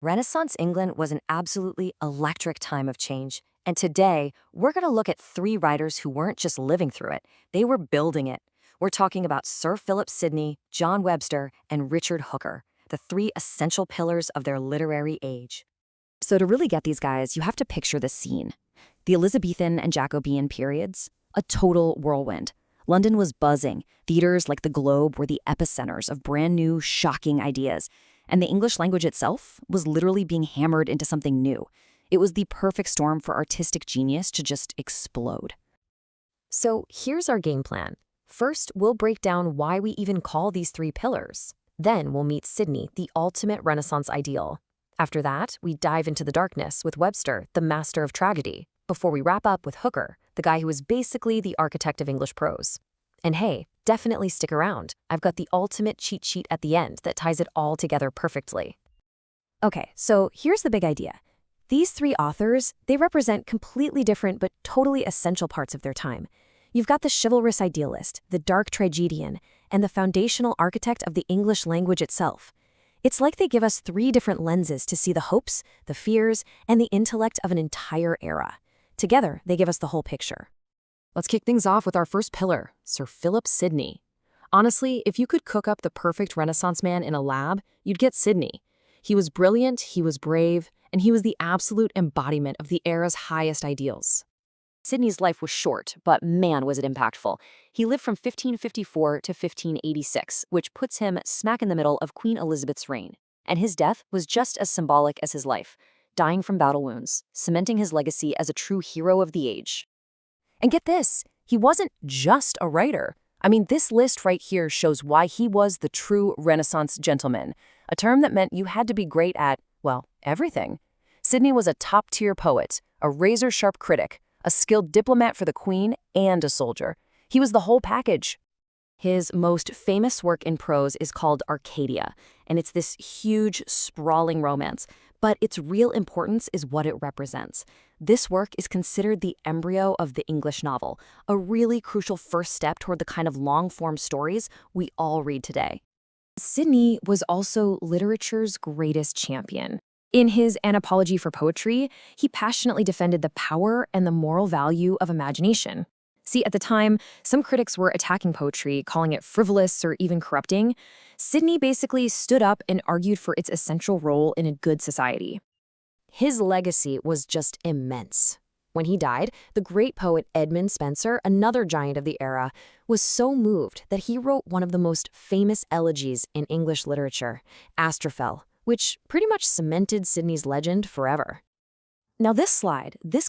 Renaissance England was an absolutely electric time of change, and today we're going to look at three writers who weren't just living through it, they were building it. We're talking about Sir Philip Sidney, John Webster, and Richard Hooker, the three essential pillars of their literary age. So to really get these guys, you have to picture the scene. The Elizabethan and Jacobean periods, a total whirlwind. London was buzzing. Theaters like the Globe were the epicenters of brand new, shocking ideas. And the English language itself was literally being hammered into something new. It was the perfect storm for artistic genius to just explode. So here's our game plan. First, we'll break down why we even call these three pillars. Then we'll meet Sidney, the ultimate Renaissance ideal. After that, we dive into the darkness with Webster, the master of tragedy, before we wrap up with Hooker, the guy who was basically the architect of English prose. And hey, definitely stick around. I've got the ultimate cheat sheet at the end that ties it all together perfectly. Okay, so here's the big idea. These three authors, they represent completely different but totally essential parts of their time. You've got the chivalrous idealist, the dark tragedian, and the foundational architect of the English language itself. It's like they give us three different lenses to see the hopes, the fears, and the intellect of an entire era. Together, they give us the whole picture. Let's kick things off with our first pillar, Sir Philip Sidney. Honestly, if you could cook up the perfect Renaissance man in a lab, you'd get Sidney. He was brilliant, he was brave, and he was the absolute embodiment of the era's highest ideals. Sidney's life was short, but man was it impactful. He lived from 1554 to 1586, which puts him smack in the middle of Queen Elizabeth's reign. And his death was just as symbolic as his life, dying from battle wounds, cementing his legacy as a true hero of the age. And get this, he wasn't just a writer. I mean, this list right here shows why he was the true Renaissance gentleman, a term that meant you had to be great at, well, everything. Sidney was a top-tier poet, a razor-sharp critic, a skilled diplomat for the queen, and a soldier. He was the whole package. His most famous work in prose is called Arcadia, and it's this huge, sprawling romance. But its real importance is what it represents. This work is considered the embryo of the English novel, a really crucial first step toward the kind of long-form stories we all read today. Sidney was also literature's greatest champion. In his An Apology for Poetry, he passionately defended the power and the moral value of imagination. See, at the time, some critics were attacking poetry, calling it frivolous or even corrupting. Sidney basically stood up and argued for its essential role in a good society. His legacy was just immense. When he died, the great poet Edmund Spenser, another giant of the era, was so moved that he wrote one of the most famous elegies in English literature, Astrophel, which pretty much cemented Sidney's legend forever. Now this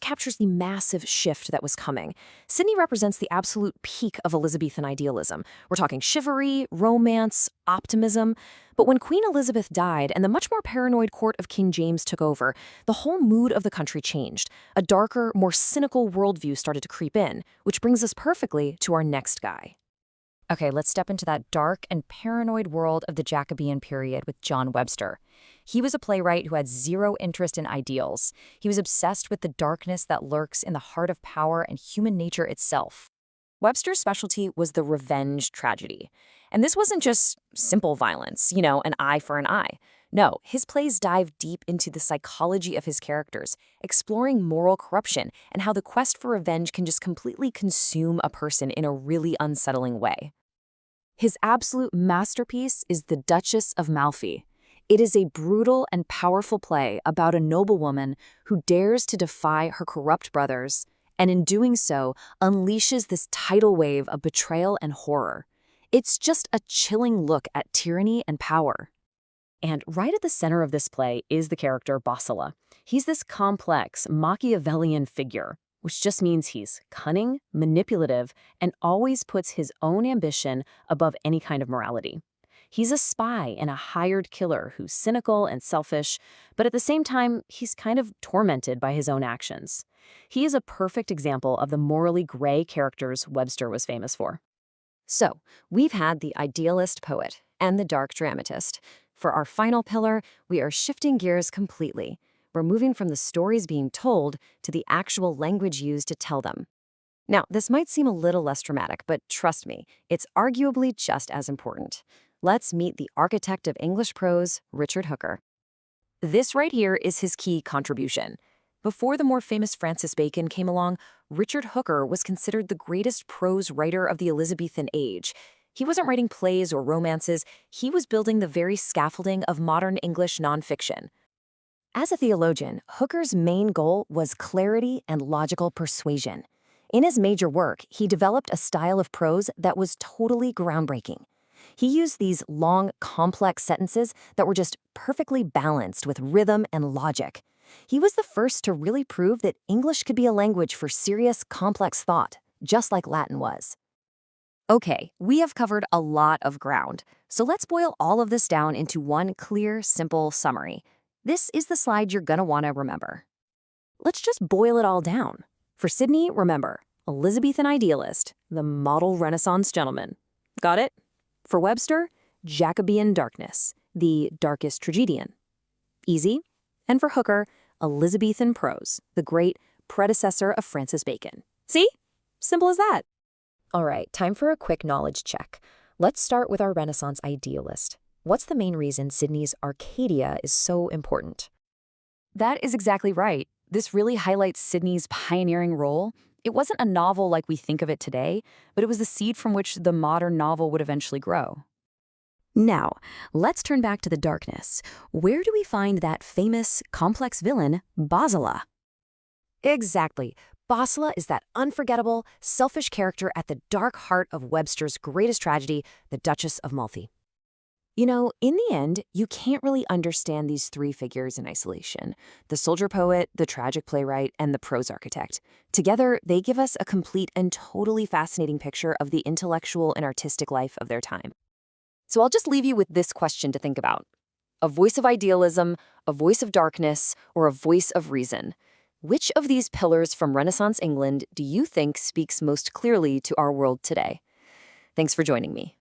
captures the massive shift that was coming. Sidney represents the absolute peak of Elizabethan idealism. We're talking chivalry, romance, optimism. But when Queen Elizabeth died and the much more paranoid court of King James took over, the whole mood of the country changed. A darker, more cynical worldview started to creep in, which brings us perfectly to our next guy. Okay, let's step into that dark and paranoid world of the Jacobean period with John Webster. He was a playwright who had zero interest in ideals. He was obsessed with the darkness that lurks in the heart of power and human nature itself. Webster's specialty was the revenge tragedy. And this wasn't just simple violence, an eye for an eye. No, his plays dive deep into the psychology of his characters, exploring moral corruption and how the quest for revenge can just completely consume a person in a really unsettling way. His absolute masterpiece is The Duchess of Malfi. It is a brutal and powerful play about a noblewoman who dares to defy her corrupt brothers, and in doing so, unleashes this tidal wave of betrayal and horror. It's just a chilling look at tyranny and power. And right at the center of this play is the character Bosola. He's this complex, Machiavellian figure, which just means he's cunning, manipulative, and always puts his own ambition above any kind of morality. He's a spy and a hired killer who's cynical and selfish, but at the same time, he's kind of tormented by his own actions. He is a perfect example of the morally gray characters Webster was famous for. So, we've had the idealist poet and the dark dramatist. For our final pillar, we are shifting gears completely. We're moving from the stories being told to the actual language used to tell them. Now, this might seem a little less dramatic, but trust me, it's arguably just as important. Let's meet the architect of English prose, Richard Hooker. This right here is his key contribution. Before the more famous Francis Bacon came along, Richard Hooker was considered the greatest prose writer of the Elizabethan age. He wasn't writing plays or romances, he was building the very scaffolding of modern English nonfiction. As a theologian, Hooker's main goal was clarity and logical persuasion. In his major work, he developed a style of prose that was totally groundbreaking. He used these long, complex sentences that were just perfectly balanced with rhythm and logic. He was the first to really prove that English could be a language for serious, complex thought, just like Latin was. Okay, we have covered a lot of ground, so let's boil all of this down into one clear, simple summary. This is the slide you're gonna wanna remember. Let's just boil it all down. For Sidney, remember, Elizabethan idealist, the model Renaissance gentleman. Got it? For Webster, Jacobean darkness, the darkest tragedian. Easy. And for Hooker, Elizabethan prose, the great predecessor of Francis Bacon. See? Simple as that. All right, time for a quick knowledge check. Let's start with our Renaissance idealist. What's the main reason Sidney's Arcadia is so important? That is exactly right. This really highlights Sidney's pioneering role. It wasn't a novel like we think of it today, but it was the seed from which the modern novel would eventually grow. Now, let's turn back to the darkness. Where do we find that famous, complex villain, Bosala? Exactly. Bosala is that unforgettable, selfish character at the dark heart of Webster's greatest tragedy, the Duchess of Malfi. You know, in the end, you can't really understand these three figures in isolation: the soldier poet, the tragic playwright, and the prose architect. Together, they give us a complete and totally fascinating picture of the intellectual and artistic life of their time. So I'll just leave you with this question to think about. A voice of idealism, a voice of darkness, or a voice of reason? Which of these pillars from Renaissance England do you think speaks most clearly to our world today? Thanks for joining me.